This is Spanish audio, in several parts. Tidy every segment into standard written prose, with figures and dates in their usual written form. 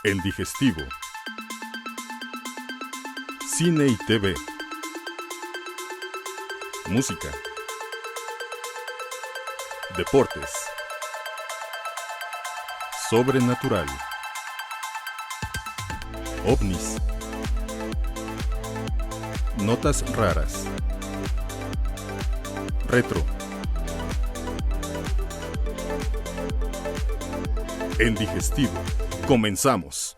El Digestivo. Cine y TV. Música. Deportes. Sobrenatural. OVNIs. Notas raras. Retro. El Digestivo. Comenzamos.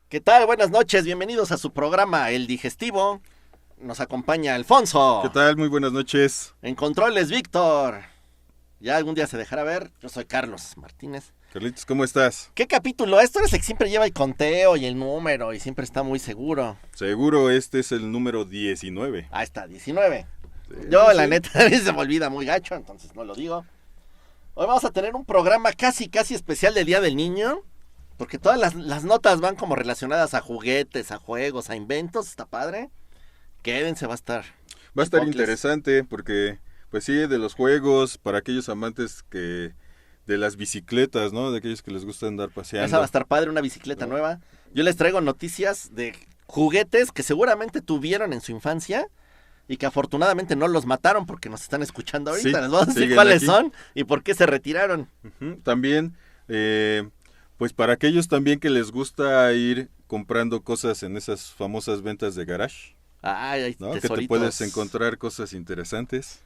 ¿Qué tal? Buenas noches, bienvenidos a su programa El Digestivo. Nos acompaña Alfonso. ¿Qué tal? Muy buenas noches. En controles, Víctor. Ya algún día se dejará ver. Yo soy Carlos Martínez. Carlitos, ¿cómo estás? ¿Qué capítulo? Esto es el que siempre lleva el conteo y el número y siempre está muy seguro. Seguro este es el número 19. Ahí está, 19. Sí, Yo, sí. la neta, a mí se me olvida muy gacho, entonces no lo digo. Hoy vamos a tener un programa casi especial del Día del Niño, porque todas las notas van como relacionadas a juguetes, a juegos, a inventos, está padre. Quédense, va a estar. Va a estar Chipocles. interesante porque, pues sí, de los juegos, para aquellos amantes que de las bicicletas, ¿no? De aquellos que les gusta andar paseando. Esa va a estar padre, una bicicleta nueva. Yo les traigo noticias de juguetes que seguramente tuvieron en su infancia y que afortunadamente no los mataron porque nos están escuchando ahorita. Sí, Les voy a decir siguen cuáles aquí. son y por qué se retiraron. Ujú. También, pues para aquellos también que les gusta ir comprando cosas en esas famosas ventas de garage, Ay, hay ¿no? Que te tesoritos. puedes encontrar cosas interesantes.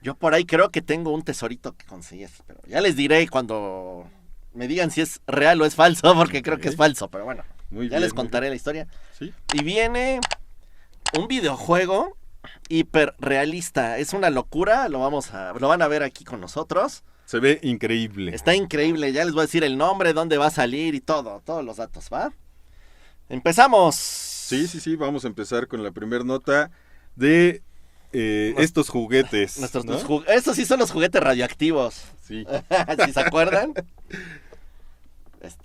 Yo por ahí creo que tengo un tesorito que conseguí, pero ya les diré cuando me digan si es real o es falso, porque creo que es falso, pero bueno, Muy ya bien, les muy contaré la historia. bien. Sí. Y viene un videojuego hiper realista, es una locura, lo van a ver aquí con nosotros. Se ve increíble. Está increíble, ya les voy a decir el nombre, dónde va a salir y todos los datos, ¿va? Empezamos. Sí, vamos a empezar con la primera nota de estos juguetes. ¿no? Estos sí son los juguetes radioactivos. Sí. ¿Sí se acuerdan?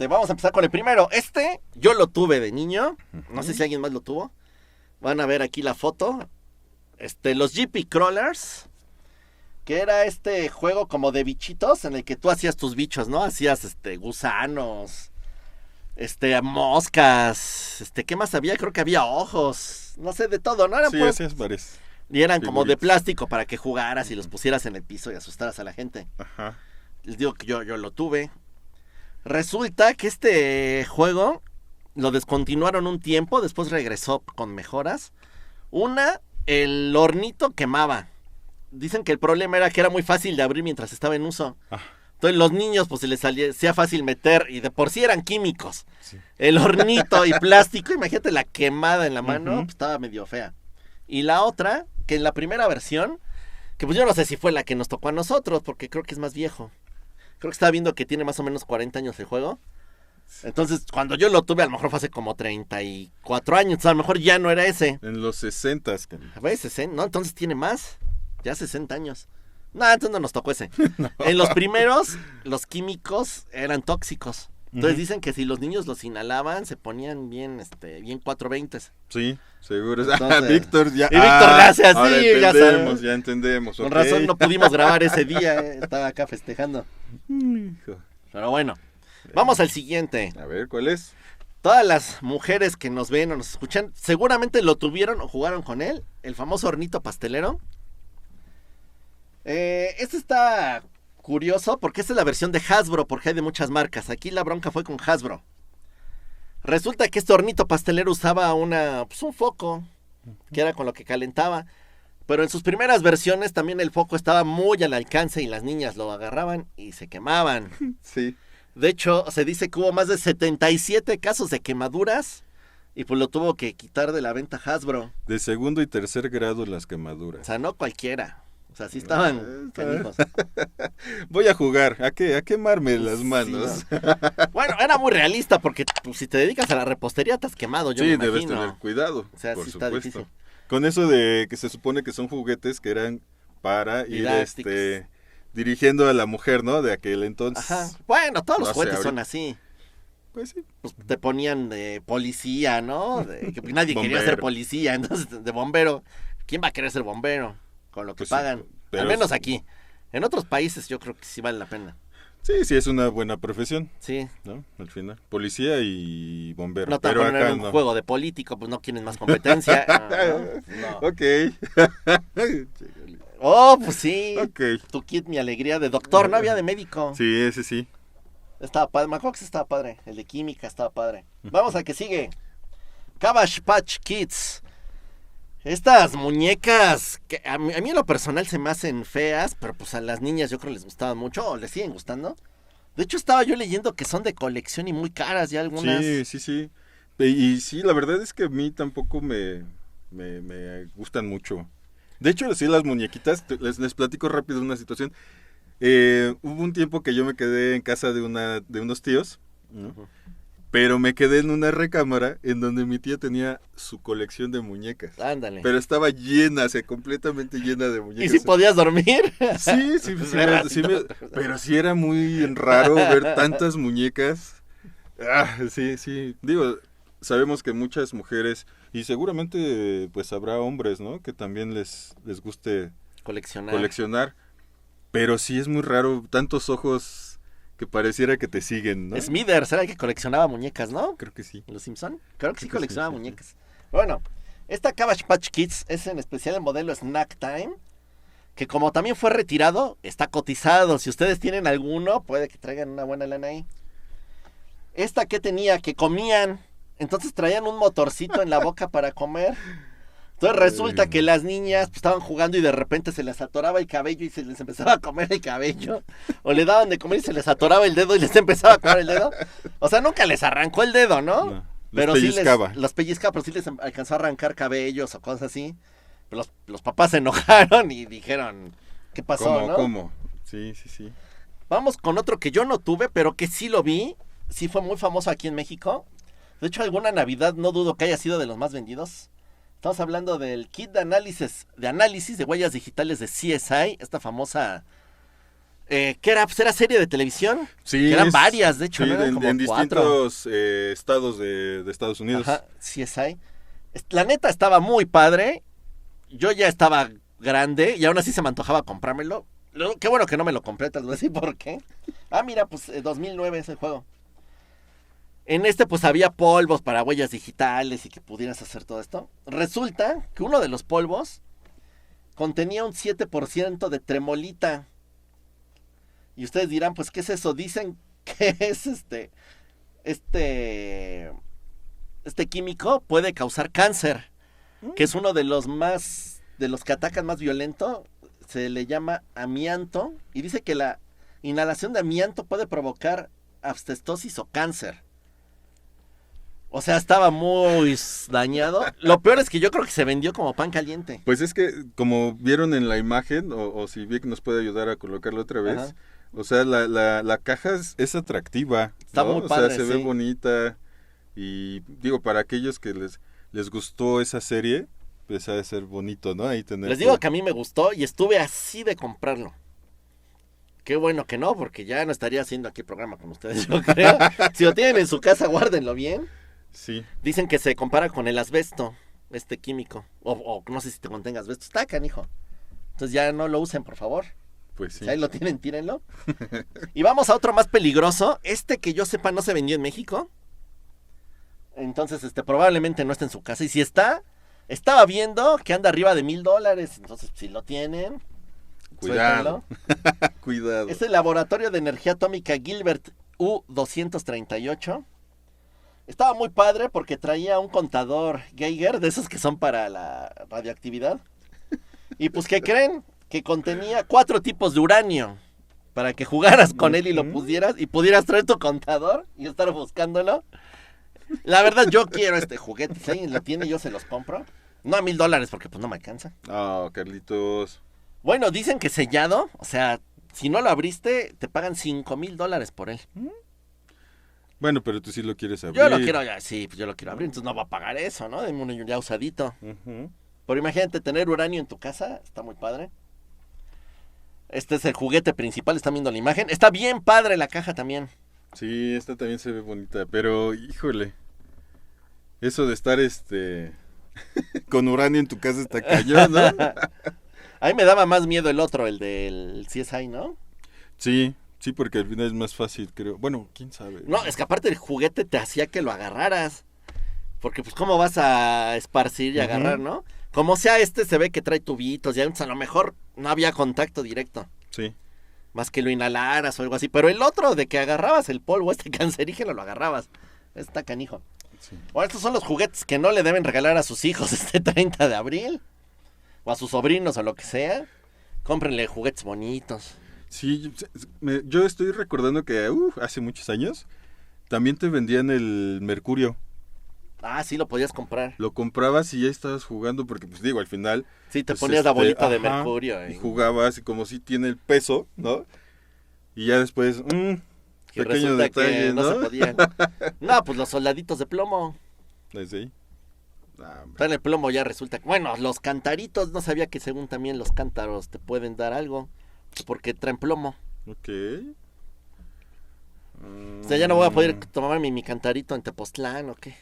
Vamos a empezar con el primero. Yo lo tuve de niño. No sé si alguien más lo tuvo. Van a ver aquí la foto. Los GP Crawlers. Que era este juego como de bichitos en el que tú hacías tus bichos, ¿no? Hacías gusanos, moscas, ¿qué más había? Creo que había ojos, no sé, de todo, ¿no? Eran Sí, puros- así parece. y eran como de figuritas. plástico para que jugaras y los pusieras en el piso y asustaras a la gente. Ajá. Les digo que yo lo tuve. Resulta que este juego lo descontinuaron un tiempo, después regresó con mejoras. El hornito quemaba. Dicen que el problema era que era muy fácil de abrir mientras estaba en uso. Ah. Entonces los niños pues se les hacía fácil meter y de por sí eran químicos. Sí. El hornito y plástico, imagínate la quemada en la mano, Ujú. pues, estaba medio fea. Y la otra, que en la primera versión, que pues yo no sé si fue la que nos tocó a nosotros, porque creo que es más viejo. Creo que estaba viendo que tiene más o menos 40 años el juego. Entonces, cuando yo lo tuve, a lo mejor fue hace como 34 años. Entonces, a lo mejor ya no era ese. En los 60s. A veces, ¿no? Entonces tiene más. Ya 60 años. No, entonces no nos tocó ese. En los primeros, los químicos eran tóxicos. Entonces Ujú. dicen que si los niños los inhalaban, se ponían bien 420. Sí, seguro. Entonces- Víctor, ya. Y Víctor, gracias, ahora sí, ya entendemos, sabes. ya entendemos. Con ok. razón no pudimos grabar ese día. Estaba acá festejando. Hijo. Pero bueno, vamos al siguiente. A ver, ¿cuál es? Todas las mujeres que nos ven o nos escuchan, seguramente lo tuvieron o jugaron con él. El famoso hornito pastelero. Este está curioso porque esta es la versión de Hasbro, porque hay de muchas marcas. Aquí la bronca fue con Hasbro. Resulta que este hornito pastelero usaba un foco, que era con lo que calentaba. Pero en sus primeras versiones también el foco estaba muy al alcance y las niñas lo agarraban y se quemaban. Sí. De hecho, se dice que hubo más de 77 casos de quemaduras y pues lo tuvo que quitar de la venta Hasbro. De segundo y tercer grado las O quemaduras. sea, no cualquiera. O sea, sí estaban canijos. Voy a jugar, a quemarme las manos. Sí, no. Bueno, era muy realista porque pues, si te dedicas a la repostería te has quemado, yo Sí, me debes imagino. tener cuidado, O sea, por sí está supuesto. difícil. Con eso de que se supone que son juguetes que eran para ir Didácticos. dirigiendo a la mujer, ¿no? De aquel entonces. Ajá. Bueno, todos los No sé, juguetes ahorita. son así. Pues sí. Pues te ponían de policía, ¿no? Que nadie quería Bombero. ser policía, entonces de bombero. ¿Quién va a querer ser bombero? Con lo que Pues sí, pagan. pero Al menos sí. aquí. En otros países yo creo que sí vale la pena. Sí, sí, es una buena profesión, Sí. ¿no? Al final, policía y bombero. No te pero van a poner acá un no. juego de político, pues no quieren más competencia. No. Ok. Oh, pues sí. Ok. Tu kit, mi alegría de doctor, no había de médico. Sí, ese sí. Estaba padre, me acuerdo que ese estaba padre. El de química estaba padre. Vamos al que sigue. Cabbage Patch Kids. Estas muñecas que a mí en lo personal se me hacen feas, pero pues a las niñas yo creo les gustaban mucho o les siguen gustando. De hecho estaba yo leyendo que son de colección y muy caras ya algunas. Sí, sí, sí. Y sí, la verdad es que a mí tampoco me gustan mucho. De hecho, sí, las muñequitas, les platico rápido una situación. Hubo un tiempo que yo me quedé en casa de unos tíos, ¿no? Ujú. Pero me quedé en una recámara en donde mi tía tenía su colección de muñecas. Ándale. Pero estaba llena, completamente llena de ¿Y muñecas. si podías dormir? Sí, pero sí era muy raro ver tantas muñecas. Sí, sí. Digo, sabemos que muchas mujeres, y seguramente pues habrá hombres, ¿no? Que también les guste coleccionar. Pero sí es muy raro, tantos ojos que pareciera que te siguen, ¿no? Smithers era el que coleccionaba muñecas, ¿no? Creo que sí. ¿Los Simpson? Creo que sí Creo que coleccionaba sí, sí, muñecas. Bueno, esta Cabbage Patch Kids es en especial el modelo Snack Time, que como también fue retirado, está cotizado. Si ustedes tienen alguno, puede que traigan una buena lana ahí. Esta que tenía, que comían, entonces traían un motorcito en la boca para comer. Entonces resulta que las niñas pues, estaban jugando y de repente se les atoraba el cabello y se les empezaba a comer el cabello. O le daban de comer y se les atoraba el dedo y les empezaba a comer el dedo. O sea, nunca les arrancó el dedo, ¿no? No, Pero los sí pellizcaba. los pellizcaba, pero sí les alcanzó a arrancar cabellos o cosas así. Pero los papás se enojaron y dijeron, ¿qué pasó, ¿Cómo? no? ¿Cómo? Sí, sí, sí. Vamos con otro que yo no tuve, pero que sí lo vi. Sí fue muy famoso aquí en México. De hecho, alguna Navidad no dudo que haya sido de los más vendidos. Estamos hablando del kit de análisis de huellas digitales de CSI, esta famosa... ¿qué era? Pues era serie de televisión. Sí, Que eran varias, de hecho, sí, ¿no? Eran como en 4. distintos estados de Estados Unidos. Ajá, CSI. La neta estaba muy padre. Yo ya estaba grande y aún así se me antojaba comprármelo. Qué bueno que no me lo compré, tal vez sí, ¿por qué? Ah, mira, pues 2009 es el juego. En este pues había polvos para huellas digitales y que pudieras hacer todo esto. Resulta que uno de los polvos contenía un 7% de tremolita. Y ustedes dirán, pues, ¿qué es eso? Dicen que es este químico puede causar cáncer, que es uno de los que atacan más violento. Se le llama amianto y dice que la inhalación de amianto puede provocar asbestosis o cáncer. O sea, estaba muy dañado. Lo peor es que yo creo que se vendió como pan caliente. Pues es que, como vieron en la imagen, o si Vic nos puede ayudar a colocarlo otra vez, Ajá. o sea, la caja es atractiva, Está ¿no? muy padre, O sea, se ve sí. bonita, y digo, para aquellos que les gustó esa serie, pues ha de ser bonito, ¿no? Ahí tener... Les digo que a mí me gustó y estuve así de comprarlo. Qué bueno que no, porque ya no estaría haciendo aquí programa con ustedes, yo creo. Si lo tienen en su casa, guárdenlo bien. Sí, Dicen que se compara con el asbesto, este químico. O no sé si te contenga asbesto. Está canijo. Entonces ya no lo usen, por favor. pues sí. Si ahí lo tienen, tírenlo. Y vamos a otro más peligroso. Este que yo sepa no se vendió en México. Entonces, probablemente no está en su casa. Y si estaba viendo que anda arriba de $1,000. Entonces, si lo tienen, Cuidado. suéltenlo. Cuidado. Es el laboratorio de energía atómica Gilbert U-238. Estaba muy padre porque traía un contador Geiger, de esos que son para la radioactividad. Y pues, ¿qué creen? Que contenía 4 tipos de uranio. Para que jugaras con él y lo pusieras y pudieras traer tu contador y estar buscándolo. La verdad, yo quiero este juguete. Si alguien lo tiene, yo se los compro. No a $1,000 porque pues no me alcanza. Ah, Carlitos. Bueno, dicen que sellado, o sea, si no lo abriste, te pagan $5,000 por él. Bueno, pero tú sí lo quieres abrir. Yo lo quiero, sí, pues yo lo quiero abrir, entonces no va a pagar eso, ¿no? De uno ya usadito. Ujú. Pero imagínate tener uranio en tu casa, está muy padre. Este es el juguete principal, están viendo la imagen. Está bien padre la caja también. Sí, esta también se ve bonita, pero híjole. Eso de estar con uranio en tu casa está cañón, ¿no? A mí me daba más miedo el otro, el del CSI, ¿no? Sí, Sí, porque al final es más fácil, creo. Bueno, quién sabe. No, es que aparte el juguete te hacía que lo agarraras. Porque pues cómo vas a esparcir y agarrar, ¿no? Como sea se ve que trae tubitos y a lo mejor no había contacto directo. Sí. Más que lo inhalaras o algo así. Pero el otro de que agarrabas el polvo cancerígeno lo agarrabas. Está canijo. Sí. Bueno, estos son los juguetes que no le deben regalar a sus hijos este 30 de abril. O a sus sobrinos o lo que sea. Cómprenle juguetes bonitos. Sí, yo estoy recordando que hace muchos años también te vendían el mercurio. Ah, sí, lo podías comprar. Lo comprabas y ya estabas jugando porque, pues digo, al final... Sí, te pues, ponías la bolita de mercurio. Y jugabas y como si tiene el peso, ¿no? Y ya después, pequeño detalle, que no se podían. No, pues los soldaditos de plomo. Desde ahí. Ah, Traen el plomo ya resulta... Bueno, los cantaritos, no sabía que según también los cántaros te pueden dar algo. Porque traen plomo. ok. O sea, ya no voy a poder tomar mi cantarito en Tepoztlán, ¿o qué?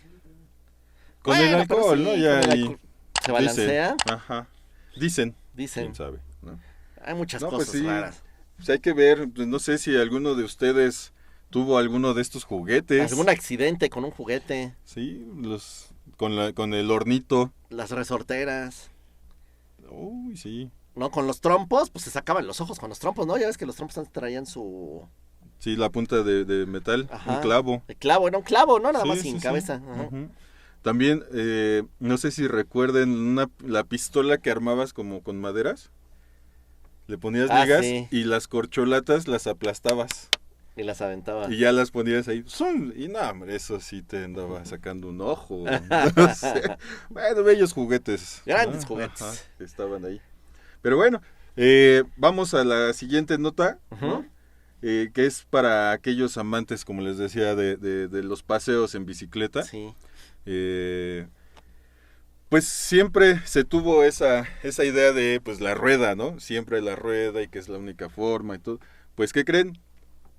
Con Bueno, el pero alcohol, sí, ¿no? Ya con el ahí alcohol se balancea. Dicen, ajá. Dicen. Dicen. ¿Quién sabe? ¿No? Hay muchas No, pues cosas sí. raras. Pues hay que ver, pues no sé si alguno de ustedes tuvo alguno de estos juguetes. Algún accidente con un juguete. Sí, con el hornito. Las resorteras. Uy, sí. ¿No? Con los trompos, pues se sacaban los ojos con los trompos, ¿no? Ya ves que los trompos antes traían su... Sí, la punta de metal, Ajá. un clavo. El clavo, era un clavo, ¿no? Nada Sí, más sí, sin sí. cabeza. Ajá. Ujú. También, no sé si recuerden la pistola que armabas como con maderas. Le ponías ligas sí. y las corcholatas las aplastabas. Y las aventaba. Y ya las ponías ahí. ¡Zum! Y no, hombre, eso sí te andaba sacando un ojo. No sé. Bueno, bellos juguetes. Grandes ¿no? juguetes. Ajá, estaban ahí. Pero bueno, vamos a la siguiente nota, ¿no? Que es para aquellos amantes, como les decía, de los paseos en bicicleta. Sí. Pues siempre se tuvo esa idea de pues la rueda, ¿no? Siempre la rueda y que es la única forma y todo. Pues, ¿qué creen?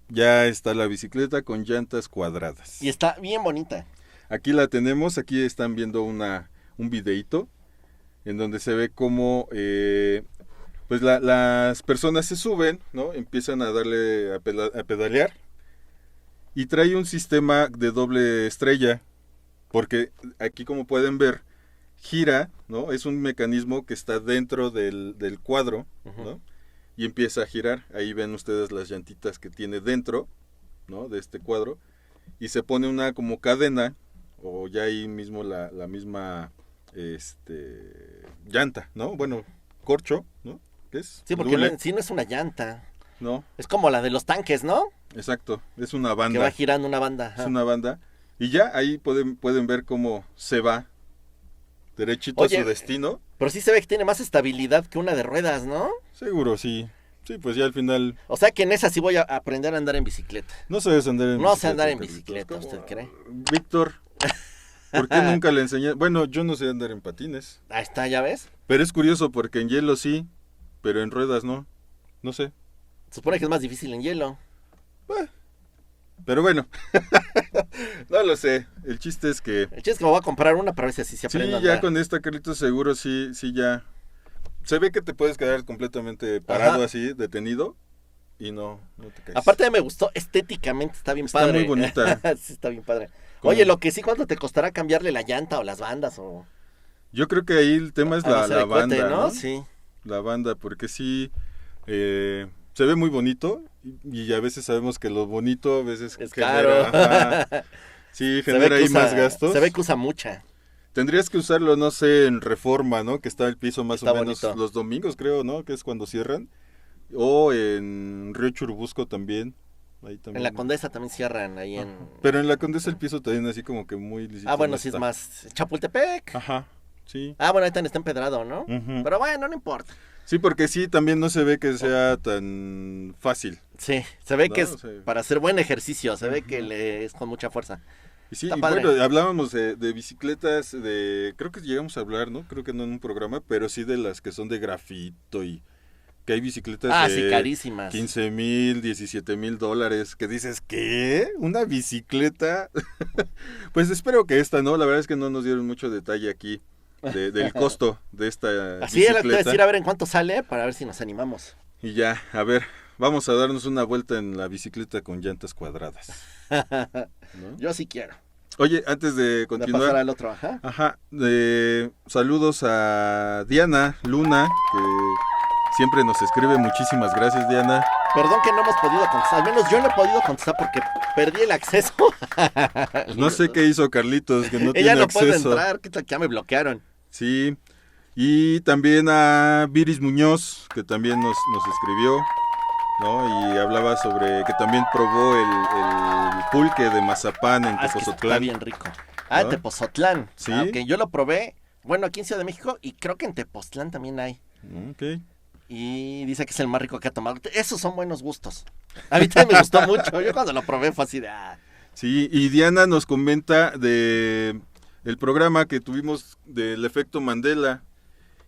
Ya está la bicicleta con llantas cuadradas. Y está bien bonita. Aquí la tenemos, aquí están viendo un videíto en donde se ve cómo pues las personas se suben, ¿no? Empiezan a darle a pedalear y trae un sistema de doble estrella, porque aquí como pueden ver gira, ¿no? Es un mecanismo que está dentro del cuadro, ¿no? Y empieza a girar. Ahí ven ustedes las llantitas que tiene dentro, ¿no? De este cuadro. Y se pone una como cadena, o ya ahí mismo la misma llanta, ¿no? Bueno, corcho, ¿no? ¿Qué es? Sí, porque en sí no es una llanta. No. Es como la de los tanques, ¿no? Exacto, es una banda. Que va girando una banda. Ajá. Es una banda. Y ya ahí pueden ver cómo se va derechito a su destino. Pero sí se ve que tiene más estabilidad que una de ruedas, ¿no? Seguro, sí. Sí, pues ya al final... O sea que en esa sí voy a aprender a andar en bicicleta. No sabes andar en bicicleta. No sé andar en Carlitos. bicicleta, ¿usted cree? Víctor, ¿por qué nunca le enseñé? Bueno, yo no sé andar en patines. Ahí está, ¿ya ves? Pero es curioso porque en hielo sí, pero en ruedas no. No sé. Supone que es más difícil en hielo. Pero bueno, no lo sé. El chiste es que... El chiste es que me voy a comprar una para ver si así se aprende a Sí, andar. ya con esta, Carlitos, seguro sí ya... Se ve que te puedes quedar completamente parado. Ajá. Así, detenido, y no te caes. Aparte me gustó, estéticamente está bien padre. Está muy bonita. Sí, está bien padre. ¿Cómo? Oye, lo que sí, ¿cuánto te costará cambiarle la llanta o las bandas? O... Yo creo que ahí el tema es la banda, ¿no? Sí. La banda, porque sí... se ve muy bonito y a veces sabemos que lo bonito a veces es genera, caro. Sí, genera ahí más gastos. Se ve que usa mucha. Tendrías que usarlo, no sé, en Reforma, ¿no? Que está el piso más está o menos bonito. Los domingos, creo, ¿no? Que es cuando cierran. O en Río Churubusco también. Ahí también. En la Condesa también cierran ahí en... Pero en la Condesa el piso también así como que muy lisito. Ah, bueno, sí es más... Chapultepec. Ajá, sí. Ah, bueno, ahí también está empedrado, ¿no? Pero bueno, no importa. Sí, porque sí, también no se ve que sea tan fácil. Sí, se ve ¿no? que es para hacer buen ejercicio, se ve que es con mucha fuerza. Y sí, y bueno, hablábamos de bicicletas, creo que llegamos a hablar, ¿no? Creo que no en un programa, pero sí de las que son de grafito y que hay bicicletas de sí, carísimas. 15,000, $17,000, que dices, ¿qué? ¿Una bicicleta? Pues espero que esta, ¿no? La verdad es que no nos dieron mucho detalle aquí del costo de esta Así bicicleta. Así es, decir, a ver en cuánto sale para ver si nos animamos. Y ya, a ver, vamos a darnos una vuelta en la bicicleta con llantas cuadradas. ¿No? Yo sí quiero. Oye, antes de De continuar... pasar al otro, ajá. Ajá, saludos a Diana Luna, que siempre nos escribe. Muchísimas gracias, Diana. Perdón que no hemos podido contestar, al menos yo no he podido contestar porque perdí el acceso. Pues no sé qué hizo Carlitos, que no Ella tiene no acceso. puede entrar, que ya me bloquearon. Sí, y también a Viris Muñoz, que también nos escribió, ¿no? Y hablaba sobre que también probó el pulque de mazapán en Es que está Tepozotlán. bien rico. Ah, en ¿No? Tepozotlán. Sí. Ah, ok, yo lo probé, bueno, aquí en Ciudad de México y creo que en Tepoztlán también hay. Ok. Y dice que es el más rico que ha tomado. Esos son buenos gustos. A mí también me gustó mucho. Yo cuando lo probé fue así de... Sí, y Diana nos comenta de el programa que tuvimos del efecto Mandela.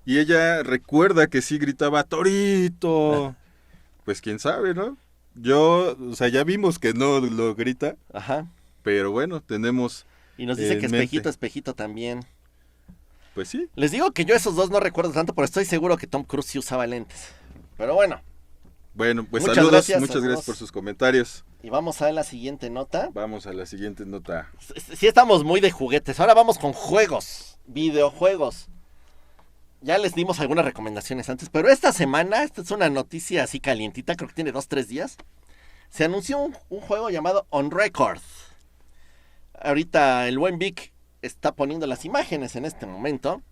Y ella recuerda que sí gritaba ¡Torito! Pues quién sabe, ¿no? O sea, ya vimos que no lo grita, Ajá. pero bueno, tenemos... Y nos dice en que mente. espejito también. Pues sí. Les digo que yo esos dos no recuerdo tanto, pero estoy seguro que Tom Cruise sí usaba lentes. Pero bueno, Bueno, pues Muchas saludos, gracias a muchas gracias todos. por sus comentarios. y vamos a la siguiente nota. Vamos a la siguiente nota. Sí estamos muy de juguetes. Ahora vamos con juegos, videojuegos. Ya les dimos algunas recomendaciones antes, pero esta semana, esta es una noticia así calientita, creo que tiene 2-3 días. Se anunció un juego llamado On Record. Ahorita el buen Vic está poniendo las imágenes en este momento.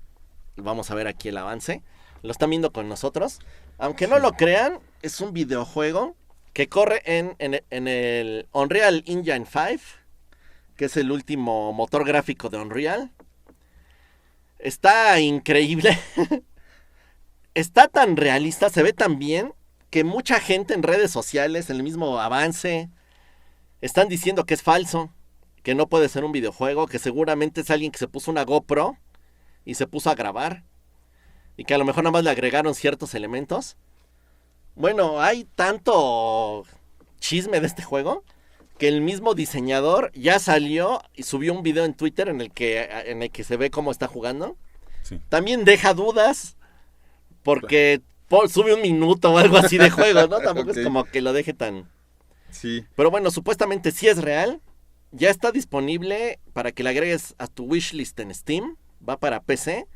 Vamos a ver aquí el avance. Lo están viendo con nosotros. Aunque no lo crean, es un videojuego que corre en el Unreal Engine 5, que es el último motor gráfico de Unreal. Está increíble. Está tan realista, se ve tan bien, que mucha gente en redes sociales, en el mismo avance, están diciendo que es falso, que no puede ser un videojuego, que seguramente es alguien que se puso una GoPro y se puso a grabar, y que a lo mejor nada más le agregaron ciertos elementos. Bueno, hay tanto chisme de este juego que el mismo diseñador ya salió y subió un video en Twitter en el que se ve cómo está jugando. Sí. También deja dudas porque sube un minuto o algo así de juego, ¿no? Tampoco Ok. es como que lo deje tan... Sí, Pero bueno, supuestamente sí es real. Ya está disponible para que le agregues a tu wishlist en Steam. Va para PC.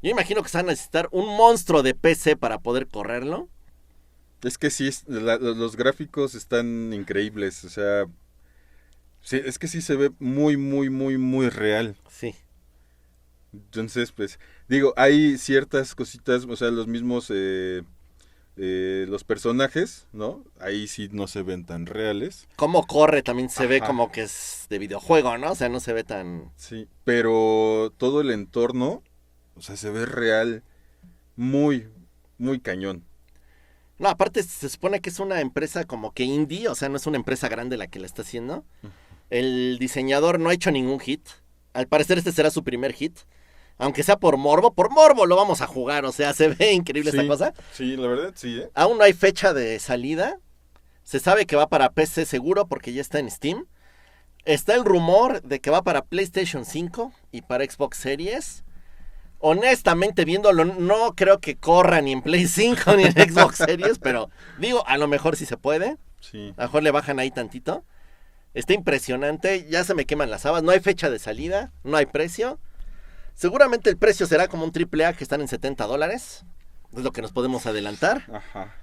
Yo imagino que se va a necesitar un monstruo de PC para poder correrlo. es que sí, los gráficos están increíbles, o sea, sí, es que sí se ve muy, muy, muy, muy real. Sí. Entonces, pues, digo, hay ciertas cositas, o sea, los mismos, los personajes, ¿no? Ahí sí no se ven tan reales. Cómo corre también se ve Ajá. como que es de videojuego, ¿no? O sea, no se ve tan... Sí, pero todo el entorno, o sea, se ve real, muy, muy cañón. No, aparte se supone que es una empresa como que indie, o sea, no es una empresa grande la que la está haciendo. El diseñador no ha hecho ningún hit. Al parecer este será su primer hit. Aunque sea por morbo lo vamos a jugar, o sea, se ve increíble Sí, esta cosa. Sí, la verdad, sí, ¿eh? Aún no hay fecha de salida. Se sabe que va para PC seguro porque ya está en Steam. Está el rumor de que va para PlayStation 5 y para Xbox Series. Honestamente, viéndolo, no creo que corra ni en Play 5 ni en Xbox Series, pero digo, a lo mejor sí se puede. Sí. A lo mejor le bajan ahí tantito. Está impresionante, ya se me queman las habas. No hay fecha de salida, no hay precio. Seguramente el precio será como un AAA que están en $70. Es lo que nos podemos adelantar. Ajá.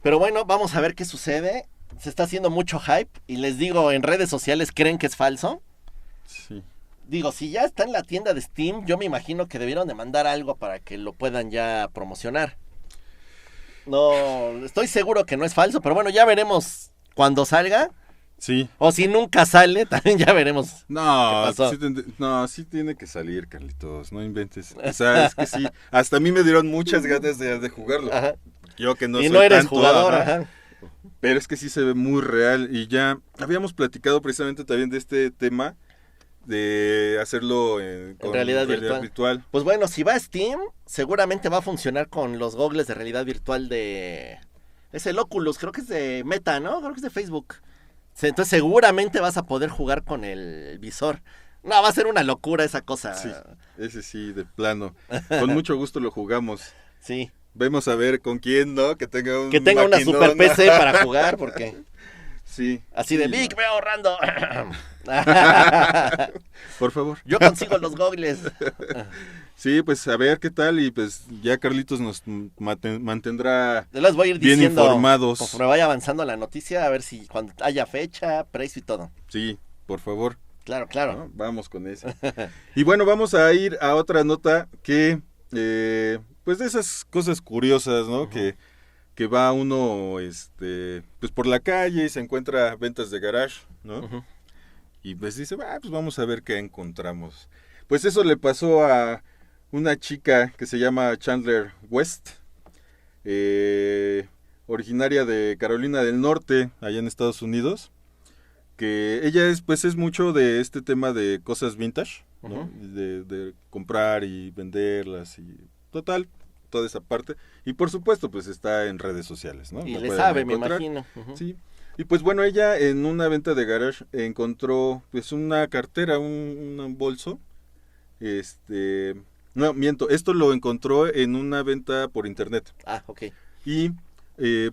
Pero bueno, vamos a ver qué sucede. Se está haciendo mucho hype. Y les digo, en redes sociales creen que es falso. Sí. Digo, si ya está en la tienda de Steam, yo me imagino que debieron de mandar algo para que lo puedan ya promocionar. No, estoy seguro que no es falso, pero bueno, ya veremos cuando salga. Sí. O si nunca sale, también ya veremos. No, ¿Qué pasó? sí tiene que salir, Carlitos, no inventes. O sea, es que sí, hasta a mí me dieron muchas ganas de jugarlo. Ajá. Yo que no Y soy no eres tanto, jugador, ajá. ajá. Pero es que sí se ve muy real y ya habíamos platicado precisamente también de este tema de hacerlo con realidad virtual. virtual. Pues bueno, si va a Steam, seguramente va a funcionar con los goggles de realidad virtual de... Es el Oculus, creo que es de Meta, ¿no? Creo que es de Facebook. Entonces seguramente vas a poder jugar con el visor. No, va a ser una locura esa cosa. Sí, ese sí, de plano. Con mucho gusto lo jugamos. Sí. vemos a ver con quién, ¿no? Que tenga una maquinona. Super PC para jugar, porque... Sí. Así de, Vic, ve ahorrando. Por favor. Yo consigo los gogles. Sí, pues a ver qué tal, y pues ya Carlitos nos mantendrá les voy a ir bien diciendo, informados. Conforme vaya avanzando la noticia, a ver si cuando haya fecha, precio y todo. Sí, por favor. Claro. ¿No? Vamos con eso. Y bueno, vamos a ir a otra nota que, pues de esas cosas curiosas, ¿no? Uh-huh. Que va uno, pues por la calle y se encuentra ventas de garage, ¿no? Uh-huh. Y pues dice, pues vamos a ver qué encontramos. Pues eso le pasó a una chica que se llama Chandler West, originaria de Carolina del Norte, allá en Estados Unidos, que ella es mucho de este tema de cosas vintage, ¿no? Uh-huh. De comprar y venderlas y total, toda esa parte. Y por supuesto, pues está en redes sociales, ¿no? Y le sabe, me imagino. Uh-huh. Sí. Y pues bueno, ella en una venta de garage encontró pues una cartera, un bolso. No, miento, esto lo encontró en una venta por internet. Ah, ok. Y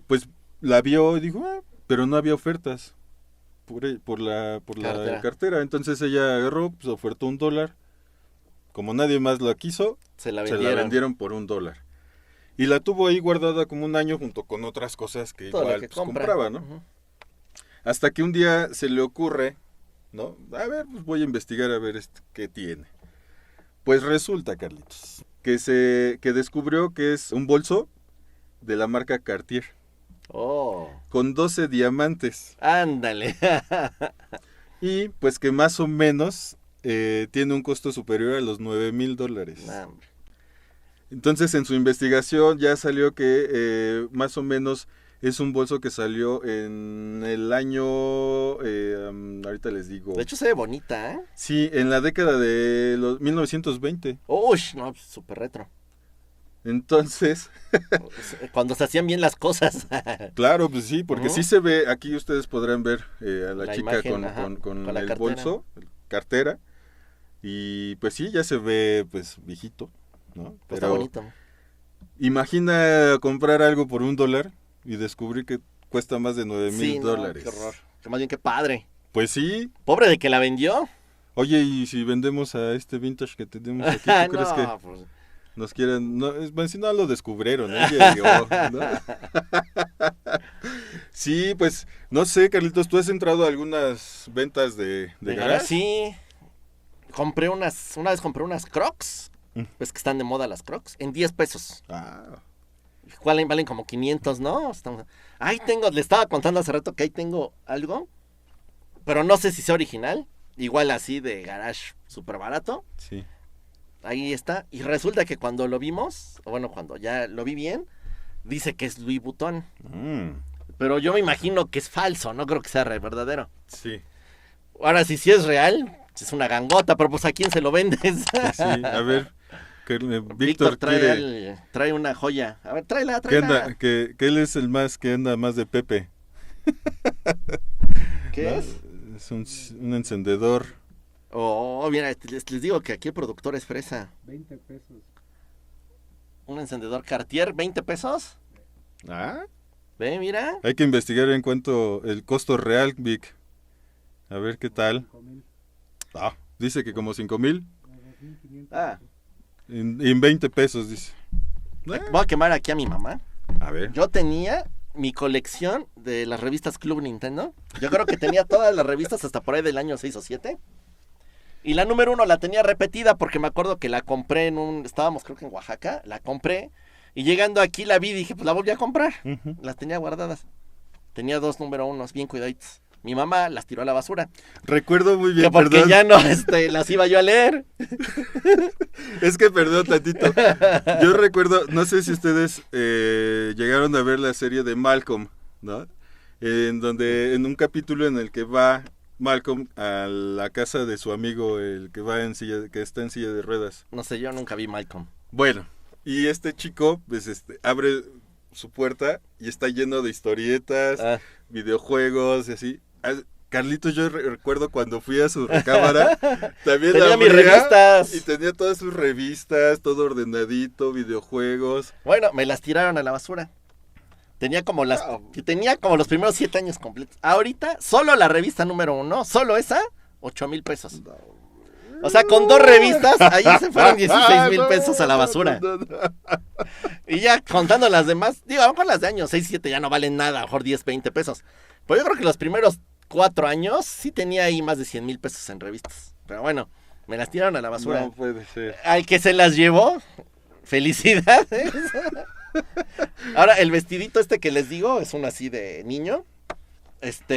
pues la vio y dijo, pero no había ofertas por la cartera. Entonces ella agarró, pues ofertó $1. Como nadie más la quiso, se la vendieron por $1. Y la tuvo ahí guardada como un año junto con otras cosas que todo igual compraba, ¿no? Uh-huh. Hasta que un día se le ocurre, ¿no? A ver, pues voy a investigar a ver qué tiene. Pues resulta, Carlitos, que descubrió que es un bolso de la marca Cartier. Oh. Con 12 diamantes. Ándale. Y pues que más o menos tiene un costo superior a los $9,000. Entonces en su investigación ya salió que más o menos es un bolso que salió en el año, ahorita les digo. De hecho se ve bonita, ¿eh? Sí, en la década de los 1920. Uy, no, súper retro. Entonces... Cuando se hacían bien las cosas. Claro, pues sí, porque sí se ve, aquí ustedes podrán ver a la chica imagen, con la el cartera. Bolso, cartera, y pues sí, ya se ve pues viejito, ¿no? Pero está bonito. Imagina comprar algo por $1 y descubrir que cuesta más de $9,000. Sí, no, qué horror. Que más bien qué padre. Pues sí. Pobre de que la vendió. Oye, y si vendemos a este vintage que tenemos aquí, ¿tú crees que pues... nos quieran? No, si no lo descubrieron, ella llegó, ¿no? Sí, pues, no sé, Carlitos, ¿tú has entrado a algunas ventas de garage? Sí. Una vez compré unas Crocs, pues que están de moda las Crocs, en $10. Valen como 500, ¿no? Ahí le estaba contando hace rato que ahí tengo algo, pero no sé si sea original, igual así de garage súper barato. Sí. Ahí está, y resulta que cuando lo vimos, cuando ya lo vi bien, dice que es Louis Vuitton. Pero yo me imagino que es falso, no creo que sea verdadero. Sí. Ahora, si es real, es una gangota, pero pues ¿a quién se lo vendes? Sí, a ver, Víctor trae una joya. A ver, tráela. Que él es el más que anda más de Pepe. ¿Qué es? Es un encendedor. Oh, mira, les digo que aquí el productor es fresa. $20. Un encendedor Cartier, $20. Ve, mira. Hay que investigar en cuanto el costo real, Vic. A ver qué tal. 5,000. Dice que como 5,000. 2,500. En $20, dice. Voy a quemar aquí a mi mamá. A ver. Yo tenía mi colección de las revistas Club Nintendo. Yo creo que tenía todas las revistas hasta por ahí del año 6 o 7. Y la número 1 la tenía repetida porque me acuerdo que la compré estábamos creo que en Oaxaca, la compré. Y llegando aquí la vi y dije, pues la volví a comprar. Uh-huh. Las tenía guardadas. Tenía 2 número 1, bien cuidaditos. Mi mamá las tiró a la basura. Recuerdo muy bien, porque perdón. ya no las iba yo a leer. Es que perdón tantito. Yo recuerdo, no sé si ustedes llegaron a ver la serie de Malcolm, ¿no? En un capítulo en el que va Malcolm a la casa de su amigo, el que que está en silla de ruedas. No sé, yo nunca vi Malcolm. Bueno, y este chico, pues abre su puerta y está lleno de historietas, videojuegos y así. Carlitos, yo recuerdo cuando fui a su recámara, también Tenía la mis abría revistas. y tenía todas sus revistas, todo ordenadito, videojuegos. Bueno, me las tiraron a la basura. Tenía como los primeros 7 años completos. Ahorita, solo la revista número 1, solo esa, 8,000 pesos. O sea, con 2 revistas, ahí se fueron 16,000 pesos a la basura. Y ya contando las demás, digo, a lo mejor las de años 6, 7 ya no valen nada, a lo mejor 10, 20 pesos. Pero yo creo que los primeros 4 años sí tenía ahí más de 100,000 pesos en revistas. Pero bueno, me las tiraron a la basura. No puede ser. Al que se las llevó, felicidades. Ahora, el vestidito que les digo es uno así de niño.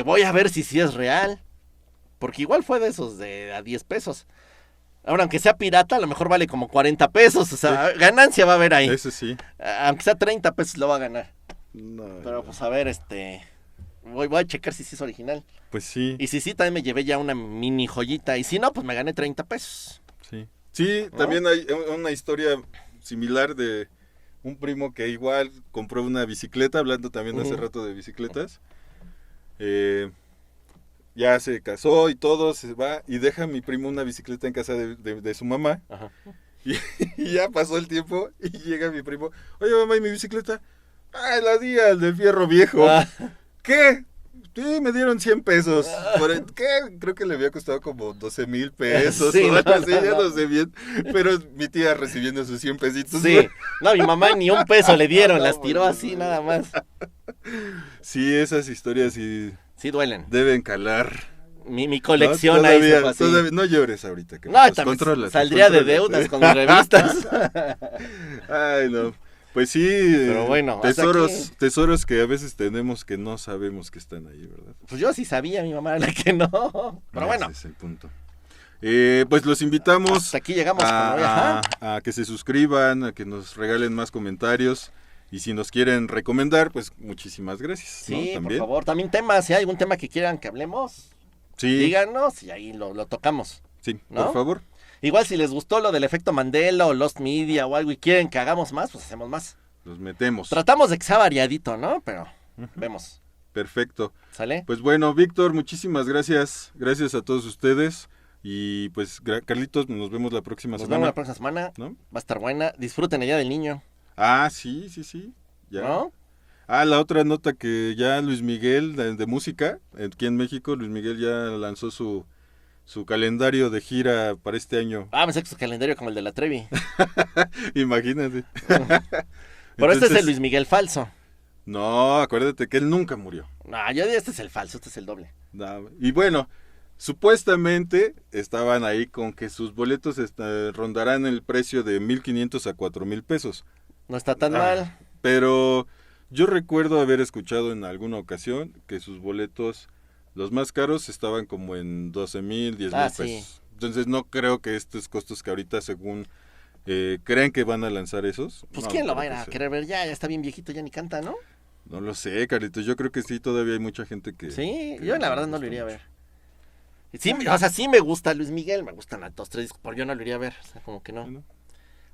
Voy a ver si sí es real. Porque igual fue de esos de a 10 pesos. Ahora, aunque sea pirata, a lo mejor vale como 40 pesos. O sea, sí. Ganancia va a haber ahí. Eso sí. Aunque sea 30 pesos lo va a ganar. No, pero pues a ver, voy a checar si sí es original. Pues sí. Y si sí, también me llevé ya una mini joyita. Y si no, pues me gané 30 pesos. Sí. Sí, ¿no? También hay una historia similar de un primo que igual compró una bicicleta, hablando también hace rato de bicicletas. Ya se casó y todo, se va y deja a mi primo una bicicleta en casa de su mamá. Ajá. Y ya pasó el tiempo y llega mi primo, oye mamá, ¿y mi bicicleta? Ah, la di al de fierro viejo. ¿Qué? Sí, me dieron 100 pesos. ¿Qué? Creo que le había costado como 12,000 pesos. Sí, ya no sé bien. Pero mi tía recibiendo sus 100 pesitos. Sí, no, mi mamá ni un peso le dieron, las tiró así nada más. Sí, esas historias sí duelen. Deben calar. Mi colección no, ahí se fue así. Todavía, no llores ahorita. Que no, también saldría de deudas con mis revistas. Ay, no. Pues sí, pero bueno, tesoros que a veces tenemos que no sabemos que están ahí, ¿verdad? Pues yo sí sabía, mi mamá era la que no. Pero bueno. Ese es el punto. Pues los invitamos hasta aquí llegamos a que se suscriban, a que nos regalen más comentarios. Y si nos quieren recomendar, pues muchísimas gracias. Sí, ¿no? por favor. También temas, si hay algún tema que quieran que hablemos, sí, díganos y ahí lo tocamos. Sí, ¿no? Por favor. Igual si les gustó lo del efecto Mandela o Lost Media o algo y quieren que hagamos más, pues hacemos más. Los metemos. Tratamos de que sea variadito, ¿no? Pero vemos. Perfecto. ¿Sale? Pues bueno, Víctor, muchísimas gracias. Gracias a todos ustedes. Y pues, Carlitos, nos vemos la próxima semana. Nos vemos la próxima semana. ¿No? Va a estar buena. Disfruten el Día del Niño. Ah, sí. Ya. ¿No? Ah, la otra nota que ya Luis Miguel, de música, aquí en México, Luis Miguel ya lanzó su calendario de gira para este año. Ah, pensé que su calendario como el de la Trevi. Imagínate. Pero entonces, este es el Luis Miguel falso. No, acuérdate que él nunca murió. No, yo digo este es el falso, este es el doble. No, y bueno, supuestamente estaban ahí con que sus boletos rondarán el precio de 1,500 a 4,000 pesos. No está tan mal. Pero yo recuerdo haber escuchado en alguna ocasión que sus boletos, los más caros, estaban como en 12,000, 10,000 pesos. Sí. Entonces no creo que estos costos que ahorita según creen que van a lanzar esos. Pues no, quién lo va a ir a querer ver, ya está bien viejito, ya ni canta, ¿no? No lo sé, Carlitos, yo creo que sí, todavía hay mucha gente que... Sí, yo la verdad no lo iría a ver. Sí, o sea, sí me gusta Luis Miguel, me gustan a 2, 3 discos, pero yo no lo iría a ver, o sea, como que no.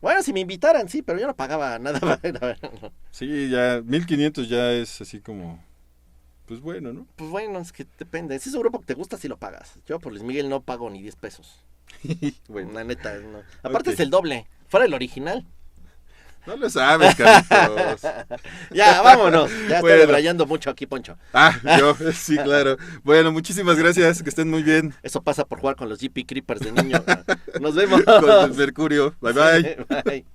Bueno, si me invitaran, sí, pero yo no pagaba nada para ir a ver. No. Sí, ya 1,500 ya es así como, pues bueno, ¿no? Pues bueno, es que depende. Si es un grupo que te gusta, sí lo pagas. Yo por Luis Miguel no pago ni 10 pesos. Bueno, la neta, no. Aparte es el doble, fuera el original. No lo sabes, Carlitos. Ya, vámonos. Ya estoy debrayando mucho aquí, Poncho. Yo, sí, claro. Bueno, muchísimas gracias, que estén muy bien. Eso pasa por jugar con los GP Creepers de niño. Nos vemos. Con el Mercurio. Bye, bye. Bye.